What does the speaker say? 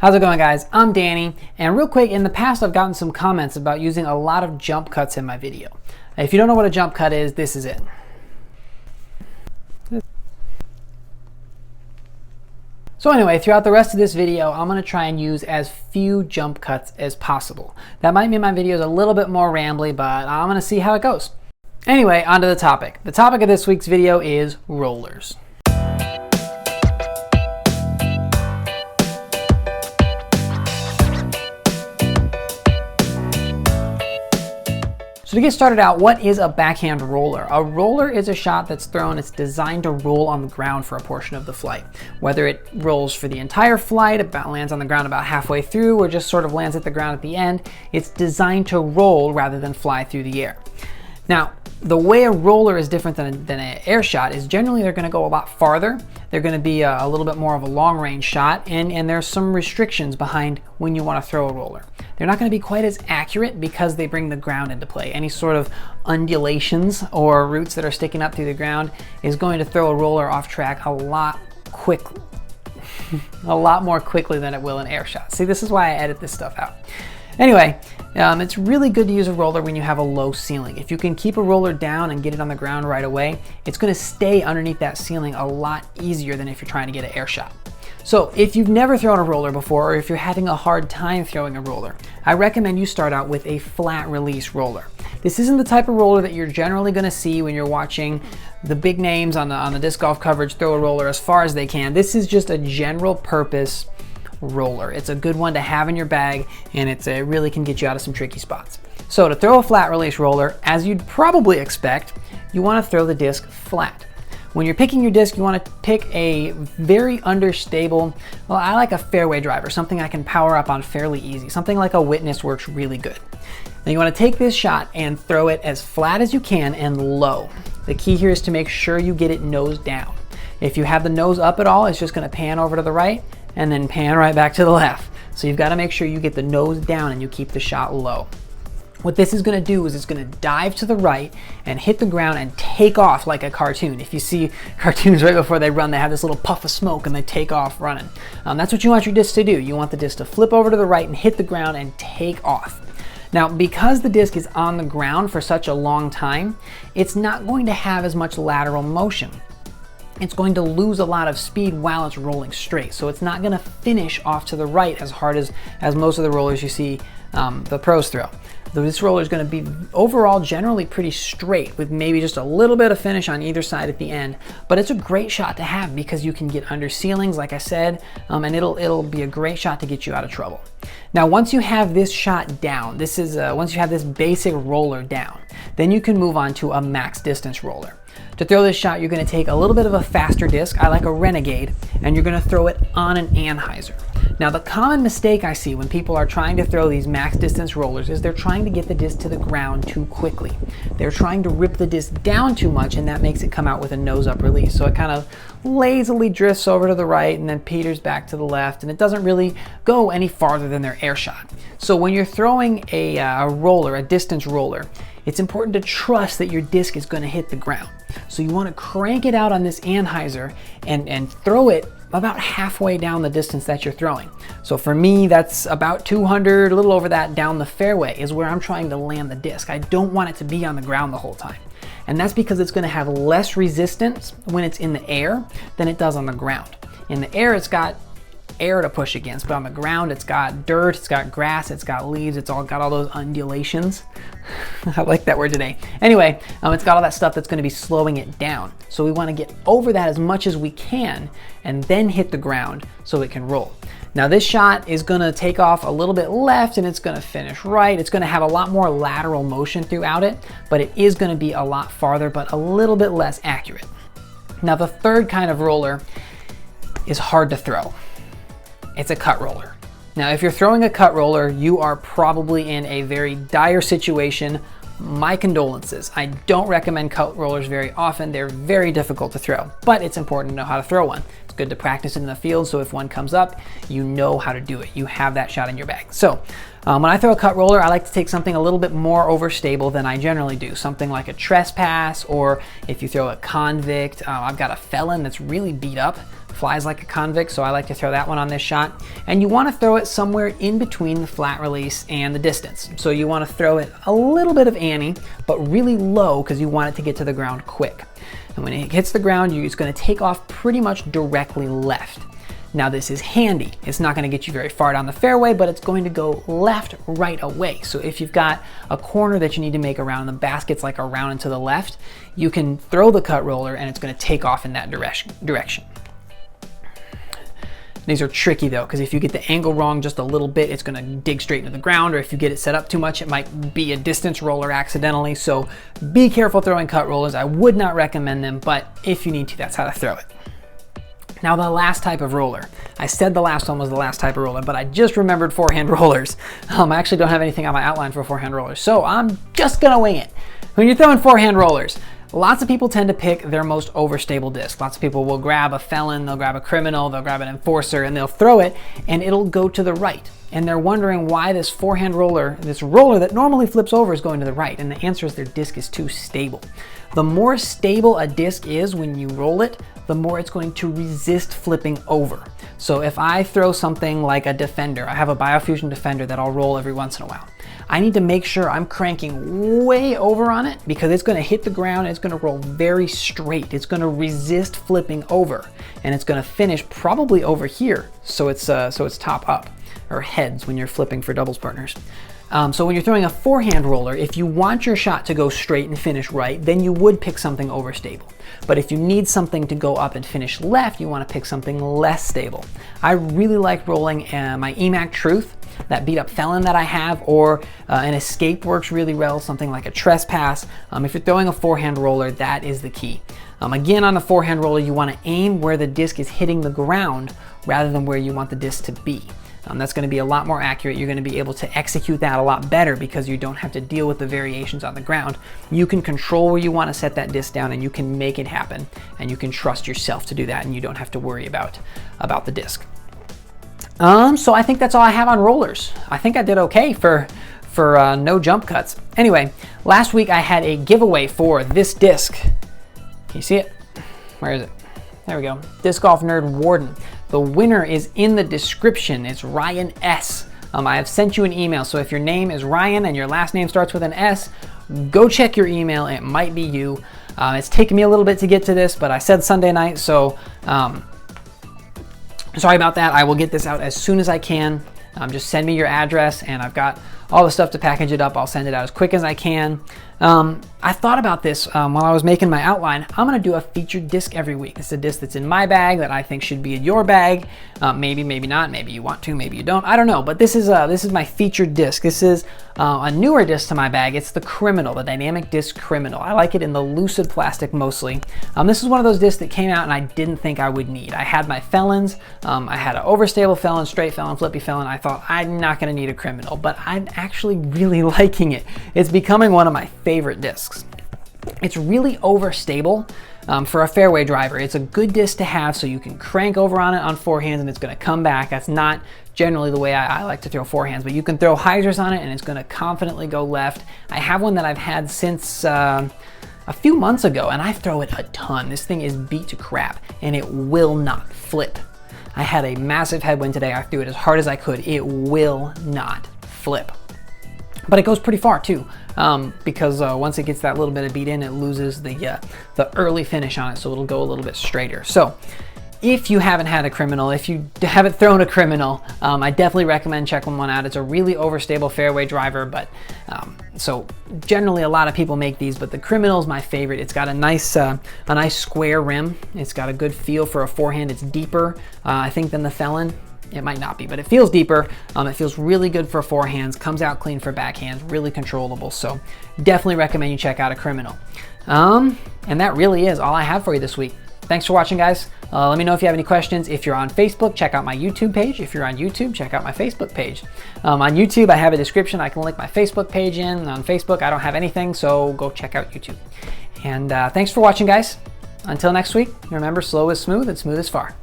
How's it going, guys? I'm Danny, and real quick, in the past I've gotten some comments about using a lot of jump cuts in my video. If you don't know what a jump cut is, this is it. So anyway, throughout the rest of this video, I'm going to try and use as few jump cuts as possible. That might mean my video is a little bit more rambly, but I'm going to see how it goes. Anyway, on to the topic. The topic of this week's video is rollers. So to get started out, what is a backhand roller? A roller is a shot that's thrown. It's designed to roll on the ground for a portion of the flight. Whether it rolls for the entire flight, about lands on the ground about halfway through, or just sort of lands at the ground at the end, it's designed to roll rather than fly through the air. Now, the way a roller is different than an air shot is generally they're going to go a lot farther. They're going to be a little bit more of a long range shot, and there's some restrictions behind when you want to throw a roller. They're not going to be quite as accurate because they bring the ground into play. Any sort of undulations or roots that are sticking up through the ground is going to throw a roller off track a lot more quickly than it will an air shot. See, this is why I edit this stuff out. Anyway, it's really good to use a roller when you have a low ceiling. If you can keep a roller down and get it on the ground right away, it's going to stay underneath that ceiling a lot easier than if you're trying to get an air shot. So if you've never thrown a roller before, or if you're having a hard time throwing a roller, I recommend you start out with a flat release roller. This isn't the type of roller that you're generally going to see when you're watching the big names on the disc golf coverage throw a roller as far as they can. This is just a general purpose roller. It's a good one to have in your bag, and it really can get you out of some tricky spots. So to throw a flat release roller, as you'd probably expect, you want to throw the disc flat. When you're picking your disc, you want to pick a very understable, well, I like a fairway driver, something I can power up on fairly easy. Something like a Witness works really good. Now you want to take this shot and throw it as flat as you can and low. The key here is to make sure you get it nose down. If you have the nose up at all, it's just going to pan over to the right and then pan right back to the left. So you've got to make sure you get the nose down and you keep the shot low. What this is going to do is it's going to dive to the right and hit the ground and take off like a cartoon. If you see cartoons right before they run, they have this little puff of smoke and they take off running. That's what you want your disc to do. You want the disc to flip over to the right and hit the ground and take off. Now, because the disc is on the ground for such a long time, it's not going to have as much lateral motion. It's going to lose a lot of speed while it's rolling straight. So it's not going to finish off to the right as hard as most of the rollers you see the pros throw. This roller is going to be overall generally pretty straight with maybe just a little bit of finish on either side at the end. But it's a great shot to have because you can get under ceilings, like I said, and it'll be a great shot to get you out of trouble. Now, once you have this shot down, once you have this basic roller down, then you can move on to a max distance roller. To throw this shot, you're going to take a little bit of a faster disc, I like a Renegade, and you're going to throw it on an anhyzer. Now, the common mistake I see when people are trying to throw these max distance rollers is they're trying to get the disc to the ground too quickly. They're trying to rip the disc down too much, and that makes it come out with a nose up release. So it kind of lazily drifts over to the right and then peters back to the left, and it doesn't really go any farther than their air shot. So when you're throwing a roller, a distance roller, it's important to trust that your disc is going to hit the ground. So you want to crank it out on this anhyzer and throw it about halfway down the distance that you're throwing. So for me, that's about 200, a little over that down the fairway is where I'm trying to land the disc. I don't want it to be on the ground the whole time. And that's because it's going to have less resistance when it's in the air than it does on the ground. In the air, it's got air to push against, but on the ground it's got dirt, it's got grass, it's got leaves, it's all got all those undulations. I like that word today. Anyway, it's got all that stuff that's going to be slowing it down. So we want to get over that as much as we can and then hit the ground so it can roll. Now this shot is going to take off a little bit left and it's going to finish right. It's going to have a lot more lateral motion throughout it, but it is going to be a lot farther but a little bit less accurate. Now the third kind of roller is hard to throw. It's a cut roller. Now, if you're throwing a cut roller, you are probably in a very dire situation. My condolences. I don't recommend cut rollers very often. They're very difficult to throw, but it's important to know how to throw one. It's good to practice in the field, so if one comes up, you know how to do it. You have that shot in your bag. So when I throw a cut roller, I like to take something a little bit more overstable than I generally do. Something like a Trespass, or if you throw a Convict, I've got a Felon that's really beat up, flies like a convict, so I like to throw that one on this shot. And you want to throw it somewhere in between the flat release and the distance. So you want to throw it a little bit of ante, but really low because you want it to get to the ground quick. And when it hits the ground, it's going to take off pretty much directly left. Now this is handy. It's not going to get you very far down the fairway, but it's going to go left right away. So if you've got a corner that you need to make around, the basket's like around and to the left, you can throw the cut roller and it's going to take off in that direction. These are tricky though, because if you get the angle wrong just a little bit, it's going to dig straight into the ground, or if you get it set up too much, it might be a distance roller accidentally. So be careful throwing cut rollers. I would not recommend them, but if you need to, that's how to throw it. Now the last type of roller. I said the last one was the last type of roller, but I just remembered forehand rollers. I actually don't have anything on my outline for forehand rollers, so I'm just gonna wing it. When you're throwing forehand rollers, lots of people tend to pick their most overstable disc. Lots of people will grab a felon, they'll grab a criminal, they'll grab an enforcer, and they'll throw it, and it'll go to the right. And they're wondering why this forehand roller, this roller that normally flips over, is going to the right. And the answer is their disc is too stable. The more stable a disc is when you roll it, the more it's going to resist flipping over. So if I throw something like a Defender, I have a Biofusion Defender that I'll roll every once in a while. I need to make sure I'm cranking way over on it because it's going to hit the ground and it's going to roll very straight. It's going to resist flipping over, and it's going to finish probably over here. So it's top up, or heads when you're flipping for doubles partners. So when you're throwing a forehand roller, if you want your shot to go straight and finish right, then you would pick something overstable. But if you need something to go up and finish left, you want to pick something less stable. I really like rolling my EMAC Truth, that beat up felon that I have, or an escape works really well, something like a trespass. If you're throwing a forehand roller, that is the key. Again, on the forehand roller, you want to aim where the disc is hitting the ground rather than where you want the disc to be. That's going to be a lot more accurate. You're going to be able to execute that a lot better because you don't have to deal with the variations on the ground. You can control where you want to set that disc down, and you can make it happen, and you can trust yourself to do that, and you don't have to worry about the disc. So I think that's all I have on rollers. I think I did okay for no jump cuts. Anyway, last week I had a giveaway for this disc. Can you see it? Where is it? There we go. Disc Golf Nerd Warden. The winner is in the description. It's Ryan S. I have sent you an email, so if your name is Ryan and your last name starts with an S, go check your email. It might be you. It's taken me a little bit to get to this, but I said Sunday night, so sorry about that. I will get this out as soon as I can. Just send me your address, and I've got all the stuff to package it up. I'll send it out as quick as I can. I thought about this while I was making my outline. I'm going to do a featured disc every week. It's a disc that's in my bag that I think should be in your bag. Maybe, maybe not. Maybe you want to, maybe you don't. I don't know. But this is my featured disc. This is a newer disc to my bag. It's the Criminal, the Dynamic Disc Criminal. I like it in the lucid plastic mostly. This is one of those discs that came out and I didn't think I would need. I had my felons. I had an overstable felon, straight felon, flippy felon. I thought I'm not going to need a Criminal, but I'm actually really liking it. It's becoming one of my favorite discs. It's really overstable for a fairway driver. It's a good disc to have so you can crank over on it on forehands and it's going to come back. That's not generally the way I like to throw forehands, but you can throw hyzers on it and it's going to confidently go left. I have one that I've had since a few months ago and I throw it a ton. This thing is beat to crap and it will not flip. I had a massive headwind today. I threw it as hard as I could. It will not flip. But it goes pretty far too, because once it gets that little bit of beat in, it loses the early finish on it, so it'll go a little bit straighter. So if you haven't had a Criminal, if you haven't thrown a Criminal, I definitely recommend checking one out. It's a really overstable fairway driver, but so generally a lot of people make these, but the Criminal is my favorite. It's got a nice square rim. It's got a good feel for a forehand. It's deeper, I think, than the Felon. It might not be, but it feels deeper. It feels really good for forehands, comes out clean for backhands, really controllable. So definitely recommend you check out a Criminal. And that really is all I have for you this week. Thanks for watching, guys. Let me know if you have any questions. If you're on Facebook, check out my YouTube page. If you're on YouTube, check out my Facebook page. On YouTube, I have a description. I can link my Facebook page in. On Facebook, I don't have anything, so go check out YouTube. And thanks for watching, guys. Until next week, remember, slow is smooth and smooth is far.